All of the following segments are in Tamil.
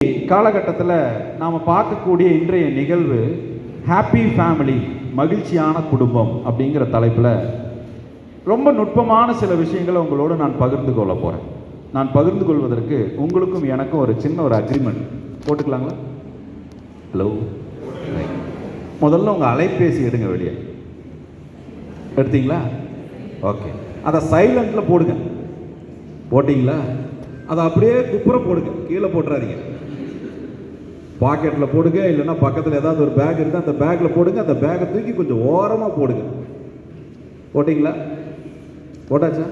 காலகட்டத்தில் நாம் பார்க்கக்கூடிய இன்றைய நிகழ்வு ஹாப்பி ஃபேமிலி, மகிழ்ச்சியான குடும்பம் அப்படிங்கிற தலைப்பில் ரொம்ப நுட்பமான சில விஷயங்களை உங்களோடு நான் பகிர்ந்து கொள்ள போகிறேன். நான் பகிர்ந்து கொள்வதற்கு உங்களுக்கும் எனக்கும் ஒரு சின்ன அக்ரிமெண்ட் போட்டுக்கலாங்களா? ஹலோ, முதல்ல உங்கள் அலைபேசி எடுங்க, வெளியே எடுத்தீங்களா? ஓகே, அதை சைலண்டில் போடுங்க. போட்டிங்களா? அதை அப்படியே குப்புற போடுங்க, கீழே போட்டுறாதீங்க. பாக்கெட்டில் போடுங்க, இல்லைன்னா பக்கத்தில் ஏதாவது ஒரு பேக் இருக்குது, அந்த பேக்கில் போடுங்க. அந்த பேக்கை தூக்கி கொஞ்சம் ஓரமாக போடுங்க. போட்டிங்களா? போட்டாச்சா?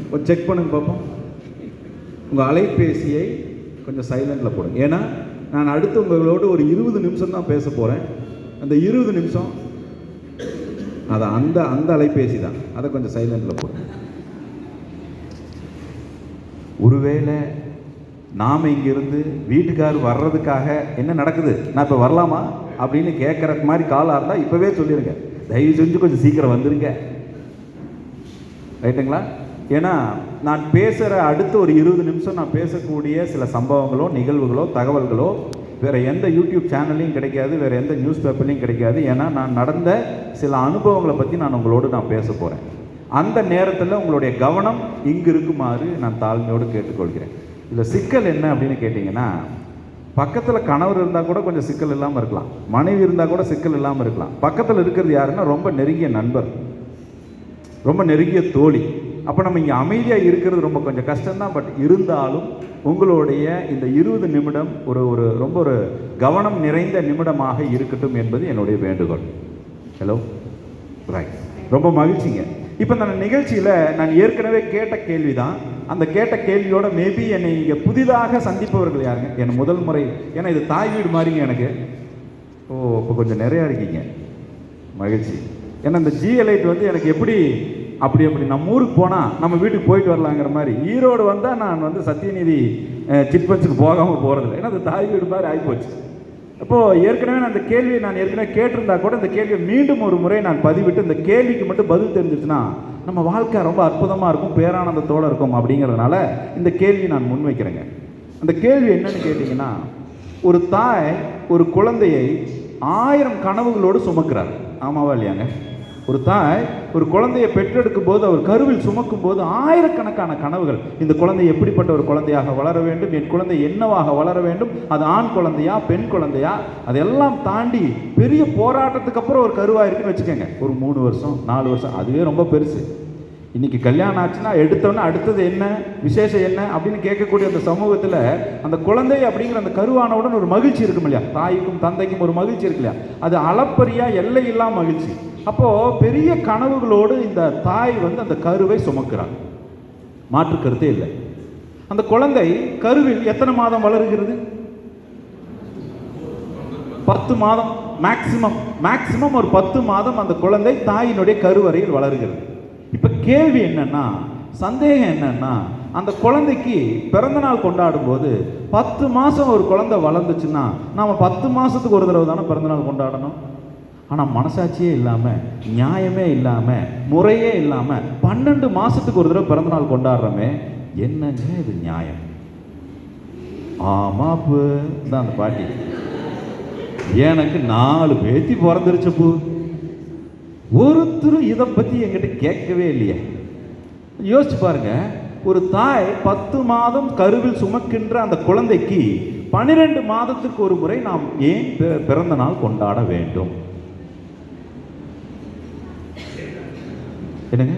கொஞ்சம் செக் பண்ணுங்க பார்ப்போம். உங்கள் அலைபேசியை கொஞ்சம் சைலண்டில் போடுங்க. ஏன்னா நான் அடுத்து உங்களோடு ஒரு 20 நிமிஷம் தான் பேச போகிறேன். அந்த 20 நிமிஷம் அதை அந்த அலைபேசி தான், அதை கொஞ்சம் சைலண்டில் போடுங்க. ஒருவேளை நாம் இங்கிருந்து வீட்டுக்காரர் வர்றதுக்காக என்ன நடக்குது, நான் இப்போ வரலாமா அப்படின்னு கேட்குற மாதிரி காலாக இருந்தால் இப்போவே சொல்லிடுங்க, தயவு செஞ்சு கொஞ்சம் சீக்கிரம் வந்துடுங்க. ரைட்டுங்களா? ஏன்னா நான் பேசுகிற அடுத்த ஒரு 20 நிமிஷம் நான் பேசக்கூடிய சில சம்பவங்களோ, நிகழ்வுகளோ, தகவல்களோ வேறு எந்த யூடியூப் சேனல்லையும் கிடைக்காது, வேறு எந்த நியூஸ் பேப்பர்லையும் கிடைக்காது. ஏன்னா நான் நடந்த சில அனுபவங்களை பற்றி நான் உங்களோடு நான் பேச போகிறேன். அந்த நேரத்தில் உங்களுடைய கவனம் இங்கு இருக்குமாறு நான் தாழ்மையோடு கேட்டுக்கொள்கிறேன். இதில் சிக்கல் என்ன அப்படின்னு கேட்டிங்கன்னா, பக்கத்தில் கணவர் இருந்தால் கூட கொஞ்சம் சிக்கல் இல்லாமல் இருக்கலாம், மனைவி இருந்தால் கூட சிக்கல் இல்லாமல் இருக்கலாம். பக்கத்தில் இருக்கிறது யாருன்னா ரொம்ப நெருங்கிய நண்பர், ரொம்ப நெருங்கிய தோழி. அப்போ நம்ம இங்கே அமைதியாக இருக்கிறது ரொம்ப கொஞ்சம் கஷ்டம்தான். பட் இருந்தாலும் உங்களுடைய இந்த 20 நிமிடம் ரொம்ப ஒரு கவனம் நிறைந்த நிமிடமாக இருக்கட்டும் என்பது என்னுடைய வேண்டுகோள். ஹலோ, ரைட், ரொம்ப மகிழ்ச்சிங்க. இப்போ இந்த நிகழ்ச்சியில் நான் ஏற்கனவே கேட்ட கேள்வி தான். அந்த கேட்ட கேள்வியோட மேபி என்னை இங்கே புதிதாக சந்திப்பவர்கள் யாருங்க, என்னை முதல் முறை, ஏன்னா இது தாய் வீடு மாதிரிங்க எனக்கு. ஓ, இப்போ கொஞ்சம் நிறையா இருக்கீங்க, மகிழ்ச்சி. ஏன்னா இந்த ஜிஎலைட் வந்து எனக்கு எப்படி அப்படி நம்ம ஊருக்கு போனால் நம்ம வீட்டுக்கு போயிட்டு வரலாங்கிற மாதிரி, ஈரோடு வந்தால் நான் வந்து சத்தியநிதி சிட்பன்ஸுக்கு போகாமல் போகிறதில்ல. ஏன்னா அது தாய் வீடு மாதிரி ஆகிப்போச்சு. அப்போது ஏற்கனவே நான் இந்த கேள்வியை ஏற்கனவே கேட்டிருந்தா கூட இந்த கேள்வியை மீண்டும் ஒரு முறை நான் பதிவிட்டு இந்த கேள்விக்கு மட்டும் பதில் தெரிஞ்சிச்சுன்னா நம்ம வாழ்க்கை ரொம்ப அற்புதமாக இருக்கும், பேரானந்தத்தோடு இருக்கும். அப்படிங்கிறதுனால இந்த கேள்வியை நான் முன்வைக்கிறேங்க. அந்த கேள்வி என்னன்னு கேட்டிங்கன்னா, ஒரு தாய் ஒரு குழந்தையை 1000 கனவுகளோடு சுமக்கிறார். ஆமாவா இல்லையாங்க? ஒரு தாய் ஒரு குழந்தையை பெற்றெடுக்கும் போது, அவர் கருவில் சுமக்கும் போது ஆயிரக்கணக்கான கனவுகள். இந்த குழந்தை எப்படிப்பட்ட ஒரு குழந்தையாக வளர வேண்டும், என் குழந்தை என்னவாக வளர வேண்டும், அது ஆண் குழந்தையா பெண் குழந்தையா, அதெல்லாம் தாண்டி பெரிய போராட்டத்துக்கு அப்புறம் ஒரு கருவாயிருக்குன்னு வச்சுக்கோங்க. ஒரு 3 வருஷம் 4 வருஷம், அதுவே ரொம்ப பெருசு. இன்னைக்கு கல்யாணம் ஆச்சுன்னா எடுத்தோன்னே அடுத்தது என்ன விசேஷம் என்ன அப்படின்னு கேட்கக்கூடிய அந்த சமூகத்தில் அந்த குழந்தை அப்படிங்கிற அந்த கருவானவுடன் ஒரு மகிழ்ச்சி இருக்கும் இல்லையா? தாய்க்கும் தந்தைக்கும் ஒரு மகிழ்ச்சி இருக்கு இல்லையா? அது அளப்பரியா எல்லை இல்லாம மகிழ்ச்சி. அப்போது பெரிய கனவுகளோடு இந்த தாய் வந்து அந்த கருவை சுமக்கிறார், மாற்று கருத்தே இல்லை. அந்த குழந்தை கருவில் எத்தனை மாதம் வளருகிறது? 10 மாதம் மேக்சிமம் ஒரு 10 மாதம் அந்த குழந்தை தாயினுடைய கருவறையில் வளருகிறது. இப்போ கேள்வி என்னன்னா, சந்தேகம் என்னன்னா, அந்த குழந்தைக்கு பிறந்த நாள் கொண்டாடும் போது 10 மாதம் ஒரு குழந்தை வளர்ந்துச்சுன்னா நாம் 10 மாதத்துக்கு ஒரு தடவை தானே பிறந்த நாள் கொண்டாடணும். ஆனால் மனசாட்சியே இல்லாமல், நியாயமே இல்லாமல், முறையே இல்லாமல் 12 மாதத்துக்கு ஒரு தடவை பிறந்தநாள் கொண்டாடுறோமே, என்னங்க இது நியாயம்? ஆமாப்பு தான் அந்த பாட்டி, எனக்கு 4 பேத்தி பிறந்துருச்சப்பு, ஒருத்தரும் இதை பற்றி என்கிட்ட கேட்கவே இல்லையே. யோசிச்சு பாருங்க, ஒரு தாய் 10 மாதம் கருவில் சுமக்கின்ற அந்த குழந்தைக்கு 12 மாதத்துக்கு ஒரு முறை நாம் ஏன் பிறந்த நாள் கொண்டாட வேண்டும்? என்னங்க?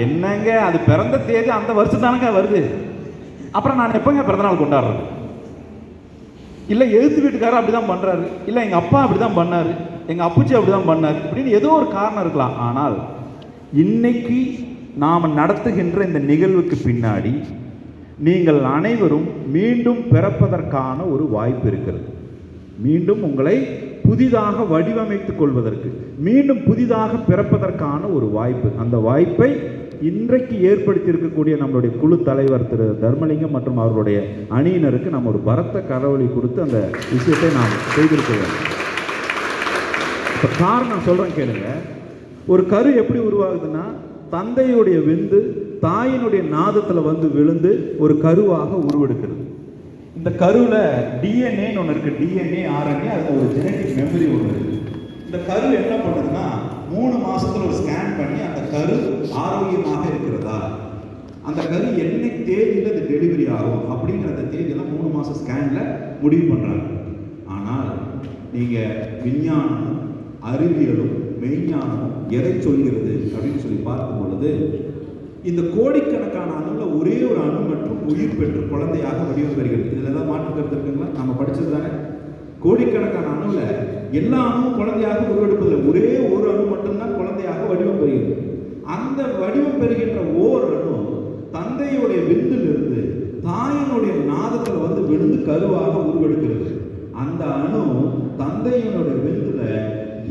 என்னங்க, அது பிறந்த தேதி அந்த வருஷம் தானங்க வருது. அப்புறம் நான் எப்பங்க பிறந்தநாள் கொண்டாடுறது? இல்லை எழுத்து வீட்டுக்காரர் அப்படிதான் பண்றாரு, இல்லை எங்க அப்பா அப்படிதான் பண்ணாரு, எங்க அப்புச்சி அப்படிதான் பண்ணாரு அப்படின்னு ஏதோ ஒரு காரணம் இருக்கலாம். ஆனால் இன்னைக்கு நாம் நடத்துகின்ற இந்த நிகழ்வுக்கு பின்னாடி நீங்கள் அனைவரும் மீண்டும் பிறப்பதற்கான ஒரு வாய்ப்பு இருக்கிறது. மீண்டும் உங்களை புதிதாக வடிவமைத்துக் கொள்வதற்கு, மீண்டும் புதிதாக பிறப்பதற்கான ஒரு வாய்ப்பு. அந்த வாய்ப்பை இன்றைக்கு ஏற்படுத்தி இருக்கக்கூடிய நம்மளுடைய குழு தலைவர் திரு தர்மலிங்கம் மற்றும் அவர்களுடைய அணியினருக்கு நம்ம ஒரு பரத்த கரவொலி கொடுத்து அந்த விஷயத்தை நாம் செய்திருக்க வேண்டும். இப்போ காரணம் சொல்கிறேன் கேளுங்க. ஒரு கரு எப்படி உருவாகுதுன்னா, தந்தையுடைய விந்து தாயினுடைய நாதத்தில் வந்து விழுந்து ஒரு கருவாக உருவெடுக்கிறது. இந்த கருவில் டிஎன்ஏன்னு ஒன்று இருக்குது. டிஎன்ஏ ஆர்என்ஏ, அதில் ஒரு ஜெனட்டிக் மெமரி ஒன்று இருக்குது. இந்த கரு என்ன பண்ணுதுன்னா 3 மாதத்தில் ஒரு ஸ்கேன் பண்ணி அந்த கரு ஆரோக்கியமாக இருக்கிறதா, அந்த கரு என்ன தேதியில் அது டெலிவரி ஆகும் அப்படிங்கிற அந்த தேதியெல்லாம் 3 மாதம் ஸ்கேனில் முடிவு பண்ணுறாங்க. ஆனால் நீங்கள் விஞ்ஞானமும் அறிவியலும் மெய்ஞானமும் எதை சொல்கிறது அப்படின்னு சொல்லி பார்க்கும் பொழுது, இந்த கோடிக்கணக்கான அணுவில் ஒரே ஒரு அணு மற்றும் உயிர் பெற்று குழந்தையாக வடிவம் பெறுகிறது. இதில் ஏதாவது மாற்று கருத்து இருக்குங்களா? நம்ம படித்தது தானே. கோடிக்கணக்கான அணுவில் எல்லா அணுவும் குழந்தையாக உருவெடுப்பதில்லை, ஒரே ஒரு அணு மட்டும்தான் குழந்தையாக வடிவம் பெறுகிறது. அந்த வடிவம் பெறுகின்ற ஓர் அணு தந்தையுடைய விந்திலிருந்து தாயினுடைய நாதத்தில் வந்து விழுந்து கருவாக உருவெடுக்கிறது. அந்த அணு தந்தையினுடைய விந்துல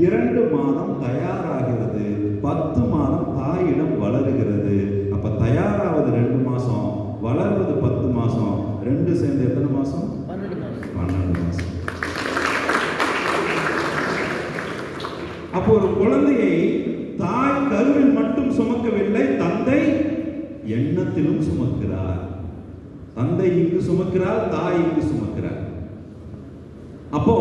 2 மாதம் தயாராகிறது, 10 மாதம் தாயிடம் வளருகிறது. அப்ப தயாராவது 2 மாசம், வளர்வது 10 மாசம், 2 சேர்ந்து எத்தனை மாசம்? 12 மாசம். அப்போ ஒரு குழந்தையை தாய் கருவில் மட்டும் சுமக்கவில்லை, தந்தை எண்ணத்திலும் சுமக்கிறார். தந்தை இங்கு சுமக்கிறார், தாய் இங்கு சுமக்கிறார். அப்போ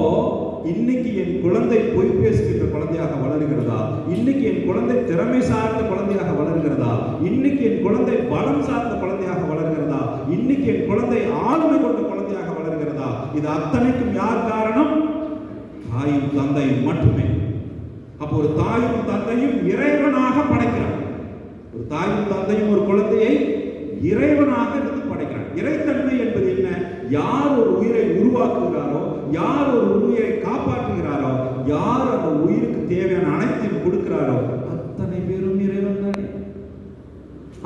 இன்னைக்கு என் குழந்தை பொய் பேசுகின்ற குழந்தையாக வளர்கிறதா? இன்னைக்கு என் குழந்தை திறமை சார்ந்த குழந்தையாக வளர்கிறதா? இன்னைக்கு என் குழந்தை பலம் சார்ந்த குழந்தையாக வளர்கிறதா? இன்னைக்கு என் குழந்தை ஆளுமை கொண்ட குழந்தையாக வளர்கிறதா? இது அத்தனைக்கும் யார் காரணம்? தாயும் தந்தையும் மட்டுமே. அப்போ ஒரு தாயும் தந்தையும் இறைவனாக படைக்கிறார். ஒரு தாயும் தந்தையும் ஒரு குழந்தையை இறைவனாக இருந்து படைக்கிறார். இறைத்தன்மை என்பது என்ன? யார் ஒரு உயிரை உருவாக்குகிறாரோ, யார் ஒரு உயிரை காப்பாற்றுகிறாரோ, யார் அந்த உயிருக்கு தேவையான அனைத்தையும் கொடுக்கிறாரோ அத்தனை பேரும் இறைவன் தானே.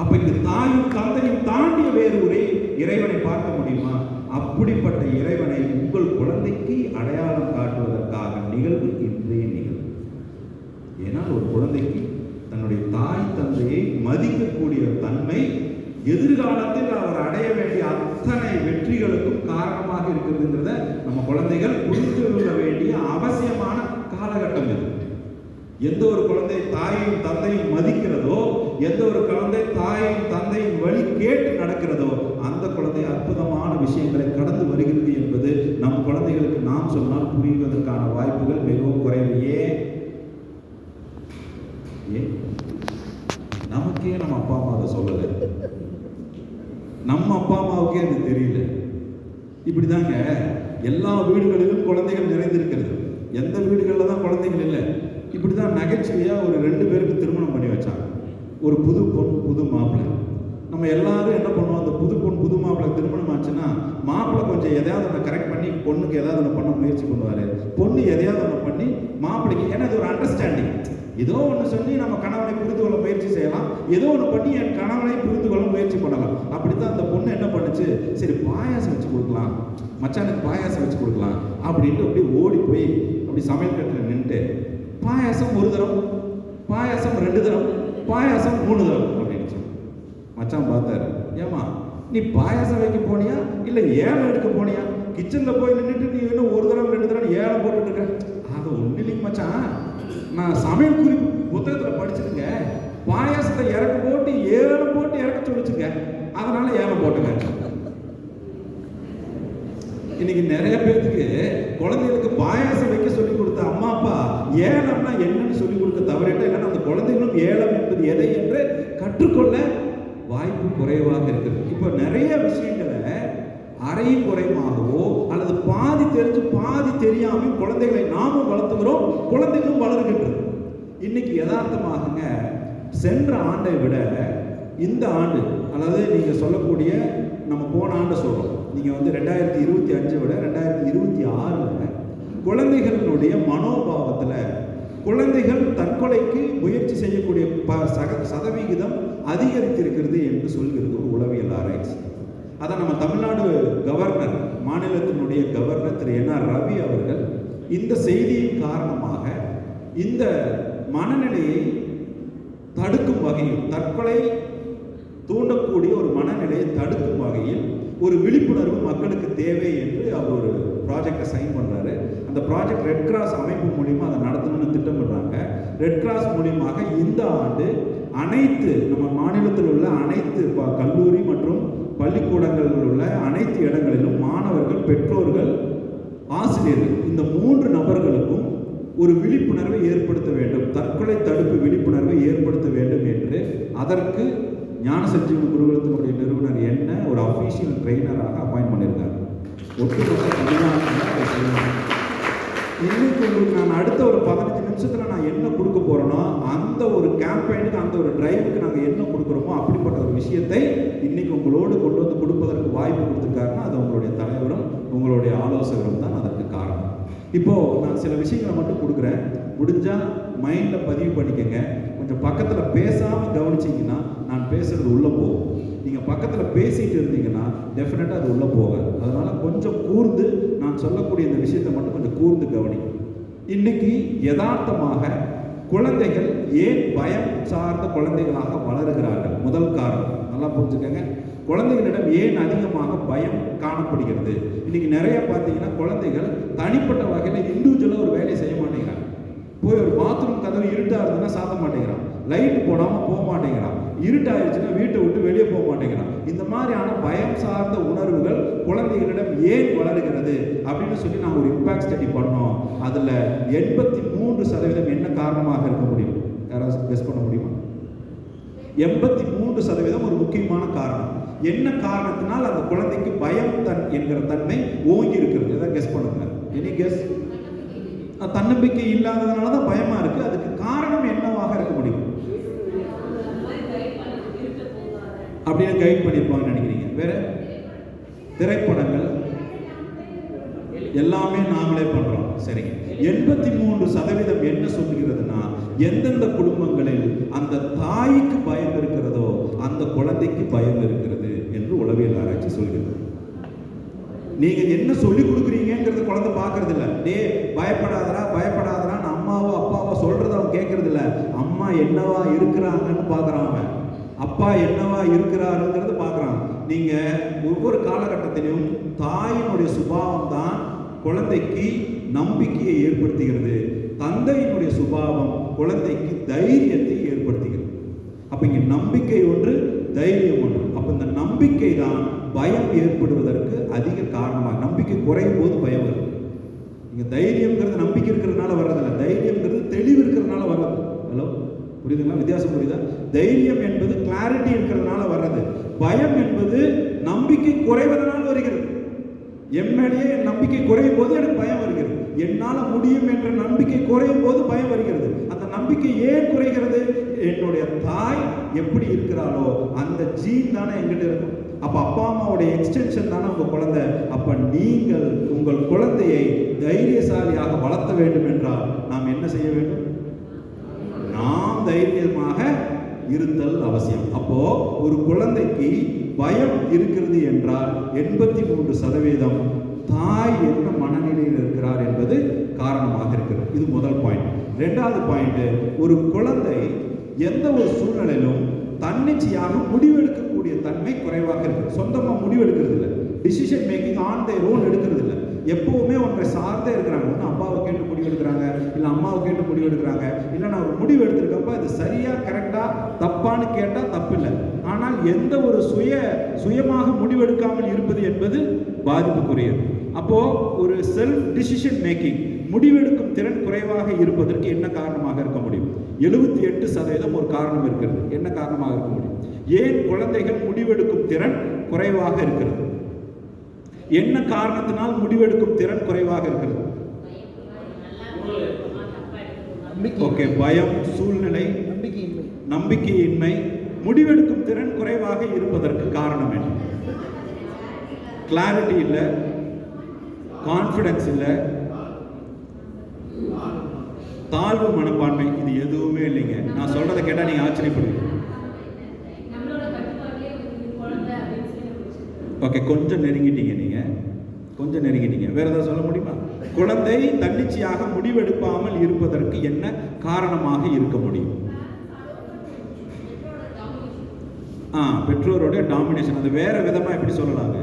அப்ப இந்த தாயும் தந்தையும் தாண்டிய வேறு ஒரு இறைவனை பார்க்க முடியுமா? அப்படிப்பட்ட இறைவனை உங்கள் குழந்தைக்கு அடையாளம் காட்டுவதற்காக நிகழ்வு இன்றைய நிகழ்வு. ஏனால் ஒரு குழந்தைக்கு தன்னுடைய தாய் தந்தையை மதிக்கக்கூடிய தன்மை எதிர்காலத்தில் அவர் அடைய வேண்டிய அத்தனை வெற்றிகளுக்கும் காரணமாக இருக்கிறதுங்கிறத நம்ம குழந்தைகள் புரிந்து கொள்ள வேண்டிய அவசியமான காலகட்டம் இது. எந்த ஒரு குழந்தை தாயையும் தந்தையும் மதிக்கிறதோ, எந்த ஒரு குழந்தை தாயையும் தந்தையும் வழி கேட்டு நடக்கிறதோ, அந்த குழந்தை அற்புதமான விஷயங்களை கடந்து வருகிறது என்பது நம் குழந்தைகளுக்கு நாம் சொன்னால் புரிவதற்கான வாய்ப்புகள் மிகவும் குறைவு. ஏன் நமக்கே நம்ம அப்பா அம்மா அதை சொல்லலை, நம்ம அப்பா அம்மாவுக்கே அது தெரியல. இப்படிதாங்க எல்லா வீடுகளிலும் குழந்தைகள் நிறைந்திருக்கிறது. எந்த வீடுகளில் தான் குழந்தைகள் இல்லை? இப்படிதான் நகைச்சுவையா ஒரு 2 பேருக்கு திருமணம் பண்ணி வச்சாங்க. ஒரு புது பொண்ணு புது மாப்பிள்ளை. நம்ம எல்லாரும் என்ன பண்ணுவோம்? அந்த புது பொண்ணு புது மாப்பிள்ளை திருமணம் ஆச்சுன்னா மாப்பிள்ளை கொஞ்சம் எதையாவது ஒன்று கரெக்ட் பண்ணி பொண்ணுக்கு ஏதாவது ஒன்று பண்ண முயற்சி பண்ணுவார். பொண்ணு எதையாவது ஒன்று பண்ணி மாப்பிள்ளைக்கு, ஏன்னா இது ஒரு அண்டர்ஸ்டாண்டிங். ஏதோ ஒன்று சொல்லி நம்ம கணவனை புரிந்து கொள்ள முயற்சி செய்யலாம், ஏதோ ஒன்று பண்ணி என் கணவனை புரிந்து கொள்ள முயற்சி பண்ணலாம். அப்படித்தான் அந்த பொண்ணு என்ன பண்ணுச்சு, சரி பாயாசம் வச்சு கொடுக்கலாம், மச்சானுக்கு பாயாசம் வச்சு கொடுக்கலாம் அப்படின்ட்டு அப்படியே ஓடி போய் அப்படி சமையல் கட்டில் நின்றுட்டு பாயாசம் 1 தரம், பாயாசம் 2 தரம், பாயாசம் 3 தரம் அப்படின்னு சொல்லி மச்சான் பார்த்தாரு. ஏமா நீ பாயாசம் வைக்க போனியா இல்லை ஏலம் எடுக்க போனியா? கிச்சனில் போய் நின்றுட்டு நீ இன்னும் 1 தரம் 2 தரம் ஏலம் போட்டுட்டு இருக்க. அது ஒன்றும் இல்லைங்க மச்சான், நான் சமையல் குறிப்பு புத்தகத்தில் படிச்சுருங்க, பாயாசத்தை இறக்க போட்டு ஏலம் போட்டு இறக்க சொல்லிச்சுங்க, அதனால ஏலம் போட்டுங்க. இன்னைக்கு நிறைய பேருக்கு குழந்தைகளுக்கு பாயாசம் வைக்க சொல்லி கொடுத்த அம்மா அப்பா ஏலம்னா என்னன்னு சொல்லி கொடுக்க தவறிட்ட, இல்லைன்னா அந்த குழந்தைகளும் ஏலம் என்பது எதை என்று கற்றுக்கொள்ள வாய்ப்பு குறைவாக இருக்கிறது. இப்போ நிறைய விஷயங்களை அரையும் குறைவாகவோ அல்லது பாதி தெரிஞ்சு பாதி தெரியாமல் குழந்தைகளை நாமும் வளர்த்துக்கிறோம், குழந்தைகளும் வளர்கின்றது. இன்னைக்கு யதார்த்தமாகங்க சென்ற ஆண்டை விட இந்த ஆண்டு, அதாவது நீங்க சொல்லக்கூடிய நம்ம போன ஆண்டு சொல்றோம், நீங்க வந்து 2025 விட 2026 குழந்தைகளுடைய மனோபாவத்துல குழந்தைகள் தற்கொலைக்கு முயற்சி செய்யக்கூடிய சதவிகிதம் அதிகரித்திருக்கிறது என்று சொல்கிறது ஒரு உளவியல் ஆராய்ச்சி. அதான் நம்ம தமிழ்நாடு கவர்னர், மாநிலத்தினுடைய கவர்னர் திரு NR ரவி அவர்கள் இந்த செய்தியின் காரணமாக இந்த மனநிலையை தடுக்கும் வகையில், தற்கொலை தூண்டக்கூடிய ஒரு மனநிலையை தடுக்கும் வகையில் ஒரு விழிப்புணர்வு மக்களுக்கு தேவை என்று அவர் ஒரு ப்ராஜெக்டை சைன் பண்ணுறாரு. அந்த ப்ராஜெக்ட் ரெட் கிராஸ் அமைப்பு மூலியமாக அதை நடத்தணும்னு திட்டமிடுறாங்க. ரெட் கிராஸ் மூலியமாக இந்த ஆண்டு அனைத்து நம்ம மாநிலத்தில் உள்ள அனைத்து கல்லூரி மற்றும் பள்ளிக்கூடங்களில் உள்ள அனைத்து இடங்களிலும் மாணவர்கள், பெற்றோர்கள், ஆசிரியர்கள் இந்த 3 நபர்களுக்கும் ஒரு விழிப்புணர்வை ஏற்படுத்த வேண்டும், தற்கொலை தடுப்பு விழிப்புணர்வை ஏற்படுத்த வேண்டும் என்று அதற்கு ஞான சஞ்சீவனி குருகுலத்தினுடைய நிறுவனர் என்ன ஒரு அஃபீஷியல் ட்ரெயினராக அப்பாயின்ட் பண்ணியிருக்காரு. ஒட்டுமொத்த தமிழ்நாட்டில் இன்னைக்கு உங்களுக்கு நான் அடுத்த ஒரு 15 நிமிஷத்தில் நான் என்ன கொடுக்க போகிறேன்னா, அந்த ஒரு கேம்பெயினுக்கு, அந்த ஒரு டிரைவுக்கு நாங்கள் என்ன கொடுக்குறோமோ அப்படிப்பட்ட ஒரு விஷயத்தை இன்னைக்கு உங்களோடு கொண்டு வந்து கொடுப்பதற்கு வாய்ப்பு கொடுத்துருக்காருன்னா அது உங்களுடைய தலைவரும் உங்களுடைய ஆலோசகரும் தான் அதற்கு காரணம். இப்போது நான் சில விஷயங்களை மட்டும் கொடுக்குறேன், முடிஞ்சால் மைண்டில் பதிவு பண்ணிக்கங்க. கொஞ்சம் பக்கத்தில் பேசாமல் கவனிச்சிங்கன்னா நான் பேசுகிறது உள்ளே போகும். நீங்கள் பக்கத்தில் பேசிகிட்டு இருந்தீங்கன்னா டெஃபினட்டாக அது உள்ளே போகாது. அதனால் கொஞ்சம் கூர்ந்து நான் சொல்லக்கூடிய இந்த விஷயத்தை மட்டும் கொஞ்சம் கூர்ந்து கவனி. இன்னைக்கு யதார்த்தமாக குழந்தைகள் ஏன் பயம் சார்ந்த குழந்தைகளாக வளருகிறார்கள்? முதல் காரணம் நல்லா புரிஞ்சுக்கங்க. குழந்தைகளிடம் ஏன் அதிகமாக பயம் காணப்படுகிறது? இன்னைக்கு நிறைய பார்த்தீங்கன்னா குழந்தைகள் தனிப்பட்ட வகையில் இண்டிவிஜுவலாக ஒரு வேலையை செய்ய மாட்டேங்கிறாங்க. போய் ஒரு பாத்ரூம் கதவு இருட்டாக இருந்ததுன்னா சாத்த மாட்டேங்கிறான், லைட்டு போடாமல் போக மாட்டேங்கிறான், இருட்டாயிருச்சுன்னா வீட்டை விட்டு வெளியே போக மாட்டேங்கிறான். இந்த மாதிரியான பயம் சார்ந்த உணர்வுகள் குழந்தைகளிடம் ஏன் வளருகிறது அப்படின்னு சொல்லி நான் ஒரு இம்பாக்ட் ஸ்டடி பண்ணோம். அதில் 83% என்ன காரணமாக இருக்க முடியும்? யாராவது கெஸ் பண்ண முடியுமா? 83% ஒரு முக்கியமான காரணம். என்ன காரணத்தினால் அந்த குழந்தைக்கு பயம் என்கிற தன்மை ஓங்கி இருக்கிறது? எதாவது கெஸ் பண்ணுங்க. Any guess? தன்னம்பிக்கை இல்லாததுனால தான் பயமா இருக்கு. அதுக்கு காரணம் என்னவாக இருக்க முடியும் அப்படின்னு கைட் பண்ணியிருப்பாங்கன்னு நினைக்கிறீங்க? வேற திரைப்படங்கள் எல்லாமே நாமளே பண்றோம். சரிங்க. 83% என்ன சொல்லுகிறதுனா, எந்தெந்த குடும்பங்களில் அந்த தாய்க்கு பயம் இருக்கிறதோ அந்த குழந்தைக்கு பயம் இருக்கிறது என்று உளவியல் ஆராய்ச்சி சொல்கிறது. நீங்க என்ன சொல்லி கொடுக்குறீங்கிறது குழந்தை பார்க்கறது இல்லை. டே பயப்படாதரா பயப்படாதரான்னு அம்மாவோ அப்பாவோ சொல்றத அவன் கேட்கறது இல்லை. அம்மா என்னவா இருக்கிறாங்கன்னு பார்க்குறாங்க, அப்பா என்னவா இருக்கிறாருங்கிறது பார்க்குறாங்க. நீங்க ஒவ்வொரு காலகட்டத்திலும் தாயினுடைய சுபாவம் தான் குழந்தைக்கு நம்பிக்கையை ஏற்படுத்துகிறது, தந்தையினுடைய சுபாவம் குழந்தைக்கு தைரியத்தை ஏற்படுத்துகிறது. அப்ப இங்க நம்பிக்கை ஒன்று, தைரியம் ஒன்று. அப்ப இந்த நம்பிக்கை தான் பயம் ஏற்படுவதற்கு அதிக காரணமாக. நம்பிக்கை குறையும் போது பயம் வரும். நீங்க தைரியம்ங்கிறது நம்பிக்கை இருக்கிறதுனால வர்றதில்ல, தைரியம்ங்கிறது தெளிவு இருக்கிறதுனால வர்றது. ஹலோ, புரியுதுங்களா? வித்தியாசம் புரியுதா? தைரியம் என்பது கிளாரிட்டி இருக்கிறதுனால வர்றது, பயம் என்பது நம்பிக்கை குறைவதனால் வருகிறது. எம்எல்ஏ நம்பிக்கை குறையும் போது எனக்கு பயம் வருகிறது, என்னால் முடியும் என்ற நம்பிக்கை குறையும் போது பயம் வருகிறது. அந்த நம்பிக்கை ஏன் குறைகிறது? என்னுடைய தாய் எப்படி இருக்கிறாளோ அந்த ஜீன் தானே எங்கிட்ட இருக்கும். அப்ப அப்பா அம்மாவுடைய எக்ஸ்டென்ஷன் தானே உங்க குழந்தை. அப்ப நீங்கள் உங்கள் குழந்தையை தைரியசாலியாக வளர்த்த வேண்டும் என்றால் நாம் என்ன செய்ய வேண்டும்? நாம் தைரியமாக இருத்தல் அவசியம். அப்போ ஒரு குழந்தைக்கு பயம் இருக்கிறது என்றால் 83% தாய் என்ன மனநிலையில் இருக்கிறார் என்பது காரணமாக இருக்கிறது. இது முதல் பாயிண்ட். இரண்டாவது பாயிண்ட், ஒரு குழந்தை எந்த ஒரு சூழ்நிலையிலும் தன்னிச்சையாக முடிவெடுக்கக்கூடிய தன்மை குறைவாக இருக்கிறது. சொந்தமாக முடிவெடுக்கிறது இல்லை, decision making on their role எடுக்கிறது இல்லை. எப்பவுமே ஒன்றை சார்ந்தே இருக்கிறாங்க. ஒன்று அப்பாவை கேட்டு முடிவு எடுக்கிறாங்க, இல்லை அம்மாவை கேட்டு முடிவு எடுக்கிறாங்க, இல்லை நான் ஒரு முடிவு எடுத்திருக்கப்ப இது சரியா கரெக்டா தப்பான்னு கேட்டால் தப்பு இல்லை. ஆனால் எந்த ஒரு சுயமாக முடிவெடுக்காமல் இருப்பது என்பது பாதிப்புக்குரியது. அப்போ ஒரு செல்ஃப் டிசிஷன் மேக்கிங், முடிவெடுக்கும் திறன் குறைவாக இருப்பதற்கு என்ன காரணமாக இருக்க முடியும்? 78% ஒரு காரணம் இருக்கிறது. என்ன காரணமாக இருக்க முடியும்? ஏன் குழந்தைகள் முடிவெடுக்கும் திறன் குறைவாக இருக்கிறது? என்ன காரணத்தினால் முடிவெடுக்கும் திறன் குறைவாக இருக்கிறது? ஓகே, பயம், சூழ்நிலை, நம்பிக்கையின்மை. முடிவெடுக்கும் திறன் குறைவாக இருப்பதற்கு காரணம் என்ன? கிளாரிட்டி இல்லை, கான்ஃபிடன்ஸ் இல்லை, தாழ்வு மனப்பான்மை. இது எதுவுமே இல்லைங்க. நான் சொல்றதை கேட்டால் நீங்க ஆச்சரியப்படுவீங்க. ஓகே, கொஞ்சம் நெருங்கிட்டீங்க, நீங்க கொஞ்சம் நெருங்கிட்டீங்க. வேற ஏதாவது சொல்ல முடியுமா? குழந்தை தன்னிச்சையாக முடிவெடுப்பாமல் இருப்பதற்கு என்ன காரணமாக இருக்க முடியும்? பெற்றோருடைய டாமினேஷன். அது வேற விதமா எப்படி சொல்லலாங்க?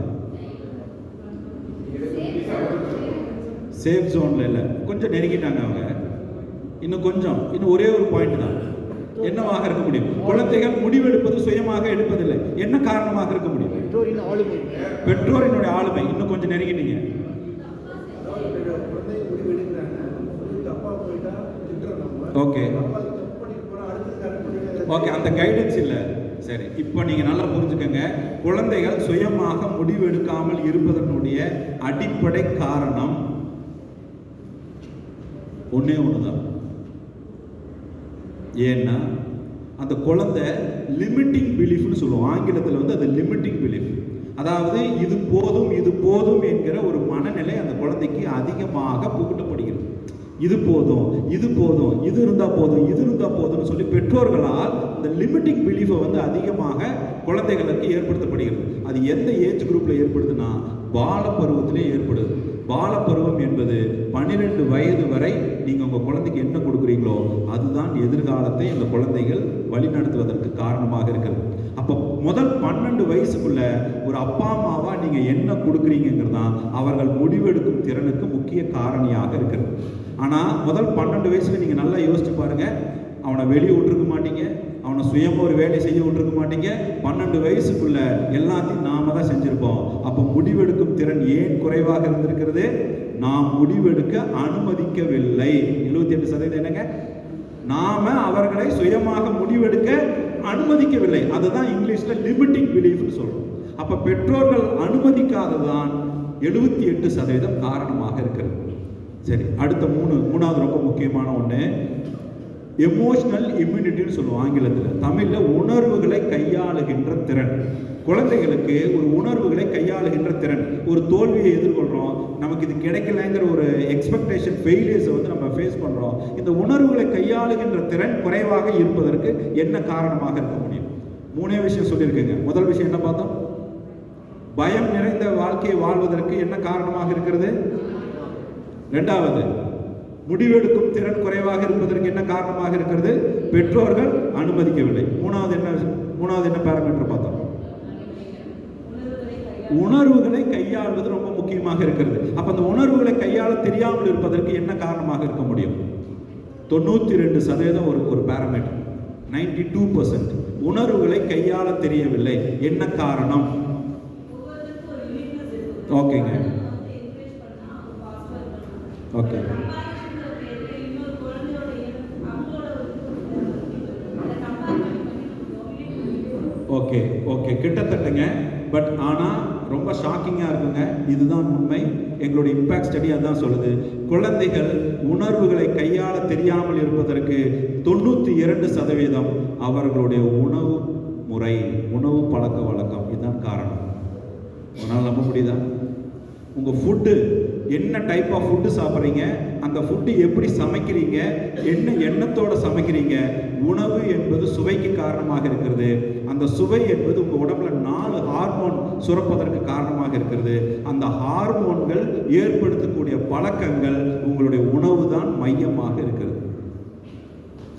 சேஃப் ஜோன்ல இல்லை, கொஞ்சம் நெருங்கிட்டாங்க அவங்க. இன்னும் ஒரே ஒரு பாயிண்ட் தான். என்னவாக இருக்க முடியும்? குழந்தைகள் முடிவெடுப்பது சுயமாக எடுப்பதில்லை. என்ன காரணமாக இருக்க முடியும்? பெற்றோரினுடைய ஆளுமை. இன்னும் கொஞ்சம் நெருங்கிட்டீங்க. ஓகே ஓகே, அந்த கைடன்ஸ் இல்லை. சரி, இப்போ நீங்கள் நல்லா புரிஞ்சுக்கங்க. குழந்தைகள் சுயமாக முடிவெடுக்காமல் இருப்பதனுடைய அடிப்படை காரணம் ஒன்றே ஒன்றுதான். ஏன்னா அந்த குழந்தை லிமிட்டிங் பிலீஃப்னு சொல்லுவோம். ஆங்கிலத்தில் வந்து அது லிமிட்டிங் பிலீஃப். அதாவது இது போதும் இது போதும் என்கிற ஒரு மனநிலை அந்த குழந்தைக்கு அதிகமாக புகுட்டப்படுகிறது. இது போதும் இது போதும், இது இருந்தால் போதும், இது இருந்தால் போதும்னு சொல்லி பெற்றோர்களால் இந்த லிமிட்டிங் பிலீஃபை வந்து அதிகமாக குழந்தைகளுக்கு ஏற்படுத்தப்படுகிறது. அது எந்த ஏஜ் குரூப்பில் ஏற்படுதுன்னா பால பருவத்திலே ஏற்படுது. பாலப்பருவம் என்பது 12 வயது வரை நீங்கள் உங்கள் குழந்தைக்கு என்ன கொடுக்குறீங்களோ அதுதான் எதிர்காலத்தை இந்த குழந்தைகள் வழிநடத்துவதற்கு காரணமாக இருக்கிறது. அப்போ முதல் 12 வயசுக்குள்ள ஒரு அப்பா அம்மாவா நீங்கள் என்ன கொடுக்குறீங்கிறது தான் அவர்கள் முடிவெடுக்கும் திறனுக்கு முக்கிய காரணியாக இருக்கிறது. ஆனால் முதல் 12 வயசுல நீங்கள் நல்லா யோசிச்சு பாருங்க, அவனை வெளியே விட்டுருக்க மாட்டீங்க, அவனை சுயமாக ஒரு வேலை செய்ய விட்டுருக்க மாட்டீங்க. 12 வயசுக்குள்ள எல்லாத்தையும் நாம தான் செஞ்சிருப்போம். அப்போ முடிவெடுக்கும் திறன் ஏன் குறைவாக இருந்திருக்கிறது? நாம் முடிவெடுக்க அனுமதிக்கவில்லை. 78% என்னங்க? நாம அவர்களை சுயமாக முடிவெடுக்க அனுமதிக்கவில்லை. அதுதான் இங்கிலீஷ்ல லிமிட்டிங் பிலீஃப்னு சொல்றோம். அப்ப பெற்றோர்கள் அனுமதிக்காததான் 78% காரணமாக இருக்கிறது. சரி, அடுத்த மூணாவது ரொம்ப முக்கியமான ஒன்று எமோஷனல் இம்யூனிட்டின்னு சொல்லுவோம் ஆங்கிலத்தில். தமிழில் உணர்வுகளை கையாளுகின்ற திறன். குழந்தைகளுக்கு ஒரு உணர்வுகளை கையாளுகின்ற திறன். ஒரு தோல்வியை எதிர்கொள்கிறோம், நமக்கு இது கிடைக்கலங்கிற ஒரு எக்ஸ்பெக்டேஷன் ஃபெயிலியர்ஸை வந்து நம்ம ஃபேஸ் பண்ணுறோம். இந்த உணர்வுகளை கையாளுகின்ற திறன் குறைவாக இருப்பதற்கு என்ன காரணமாக இருக்க முடியும்? 3 விஷயம் சொல்லியிருக்கேங்க. முதல் விஷயம் என்ன பார்த்தோம்? பயம் நிறைந்த வாழ்க்கையை வாழ்வதற்கு என்ன காரணமாக இருக்கிறது? 2வது, முடிவெடுக்கும் திறன் குறைவாக இருப்பதற்கு என்ன காரணமாக இருக்கிறது? பெற்றோர்கள் அனுமதிக்கவில்லை. மூணாவது என்ன பாராமீட்டர் பார்த்தோம்? உணர்வுகளை கையாள்வது ரொம்ப முக்கியமாக இருக்கிறது. அப்ப அந்த உணர்வுகளை கையாள தெரியாமல் இருப்பதற்கு என்ன காரணமாக இருக்க முடியும்? 92% ஒரு பாராமீட்டர். 92% உணர்வுகளை கையாள தெரியவில்லை. என்ன காரணம்? ஓகேங்க, ஓகே ஓகே ஓகே கிட்டத்தட்டங்க. பட் ஆனால் ரொம்ப ஷாக்கிங்காக இருக்குங்க. இதுதான் உண்மை. எங்களுடைய இம்பாக்ட் ஸ்டடி அதான் சொல்லுது. குழந்தைகள் உணர்வுகளை கையாள தெரியாமல் இருப்பதற்கு 92% அவர்களுடைய உணவு முறை, உணவு பழக்க வழக்கம் இதுதான் காரணம். உன்னால் நம்ப முடியுதா? உங்கள் ஃபுட்டு என்ன டைப் ஆஃப் ஃபுட்டு சாப்பிட்றீங்க, அந்த ஃபுட்டு எப்படி சமைக்கிறீங்க, என்ன எண்ணத்தோடு சமைக்கிறீங்க. உணவு என்பது சுவைக்கு காரணமாக இருக்கிறது. அந்த சுவை என்பது உங்கள் உடம்புல 4 ஹார்மோன் சுரப்பதற்கு காரணமாக இருக்கிறது. அந்த ஹார்மோன்கள் ஏற்படுத்தக்கூடிய பழக்கங்கள் உங்களுடைய உணவு தான் மையமாக இருக்கிறது.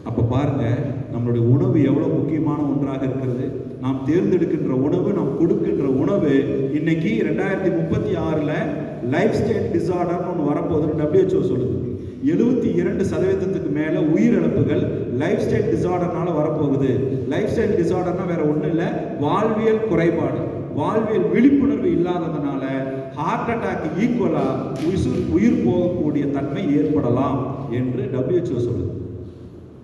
அப்போ பாருங்க, நம்மளுடைய உணவு எவ்வளோ முக்கியமான ஒன்றாக இருக்கிறது. நாம் தேர்ந்தெடுக்கின்ற உணவு, நாம் கொடுக்கின்ற உணவு. இன்னைக்கு 2036 லைஃப் ஸ்டைல் டிசார்டர்னு ஒன்று வரப்போகுதுன்னு WHO சொல்லுது. 72% மேலே உயிரிழப்புகள் லைஃப் ஸ்டைல் டிசார்டர்னால வரப்போகுது. லைஃப் ஸ்டைல் டிசார்டர்னா வேற ஒன்றும் இல்லை, வாழ்வியல் குறைபாடு, வாழ்வியல் விழிப்புணர்வு இல்லாததுனால ஹார்ட் அட்டாக் ஈக்குவலாக உயிர் போகக்கூடிய தன்மை ஏற்படலாம் என்று WHO சொல்லுது.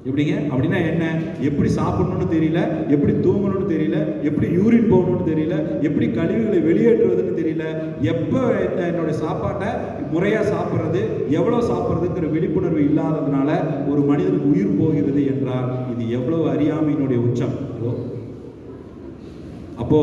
எப்படிங்க? அப்படின்னா என்ன? எப்படி சாப்பிடணும்னு தெரியல, எப்படி தூங்கணும்னு தெரியல, எப்படி யூரின் போகணும்னு தெரியல, எப்படி கழிவுகளை வெளியேற்றுவதுன்னு தெரியல, எப்போ என்னுடைய சாப்பாட்டை முறையாக சாப்பிட்றது, எவ்வளோ சாப்பிட்றதுங்கிற விழிப்புணர்வு இல்லாததுனால ஒரு மனிதனுக்கு உயிர் போகிறது என்றால் இது எவ்வளோ அறியாமையினுடைய உச்சம். அப்போ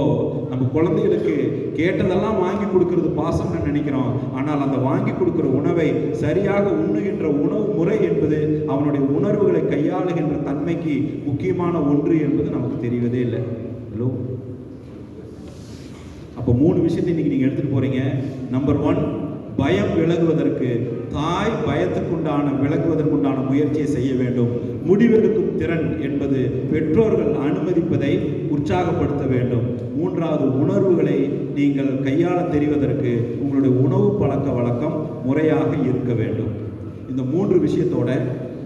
நம்ம குழந்தைகளுக்கு கேட்டதெல்லாம் வாங்கி கொடுக்கறது பாசம்னு நினைக்கிறோம். ஆனால் அந்த வாங்கி கொடுக்கிற உணவை சரியாக உண்ணுகின்ற உணவு முறை என்பது அவனுடைய உணர்வுகளை கையாளுகின்ற தன்மைக்கு முக்கியமான ஒன்று என்பது நமக்கு தெரியவதே இல்லை. ஹலோ, அப்போ 3 விஷயத்தை இன்னைக்கு நீங்க எடுத்துட்டு போறீங்க. நம்பர் 1, பயம் விலகுவதற்கு தாய் விலகுவதற்குண்டான முயற்சியை செய்ய வேண்டும். முடிவெடுக்கும் திறன் என்பது பெற்றோர்கள் அனுமதிப்பதை உற்சாகப்படுத்த வேண்டும். 3வது, உணர்வுகளை நீங்கள் கையாள தெரிவதற்கு உங்களுடைய உணவு பழக்க வழக்கம் முறையாக இருக்க வேண்டும். இந்த 3 விஷயத்தோட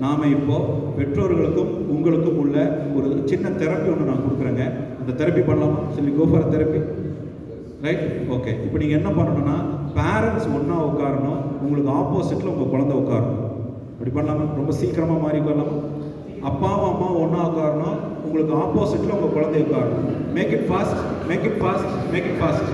நாம் இப்போது பெற்றோர்களுக்கும் உங்களுக்கும் உள்ள ஒரு சின்ன தெரப்பி ஒன்று நான் கொடுக்குறேங்க. அந்த தெரப்பி பண்ணலாமா? சொல்லி go for therapy, right? Okay. இப்போ நீங்கள் என்ன பண்ணணும்னா, பேரண்ட்ஸ் ஒன்றா உட்காரணும், உங்களுக்கு ஆப்போசிட்டில் உங்கள் குழந்தை உட்காரணும். அப்படி பண்ணலாமா? ரொம்ப சீக்கிரமாக மாறி வரலாமா? அப்பாவும் அம்மாவும் ஒன்றா உட்காரணும், உங்களுக்கு ஆப்போசிட்டில் உங்கள் குழந்தை உட்காரணும். Make it fast, make it fast, make it fast.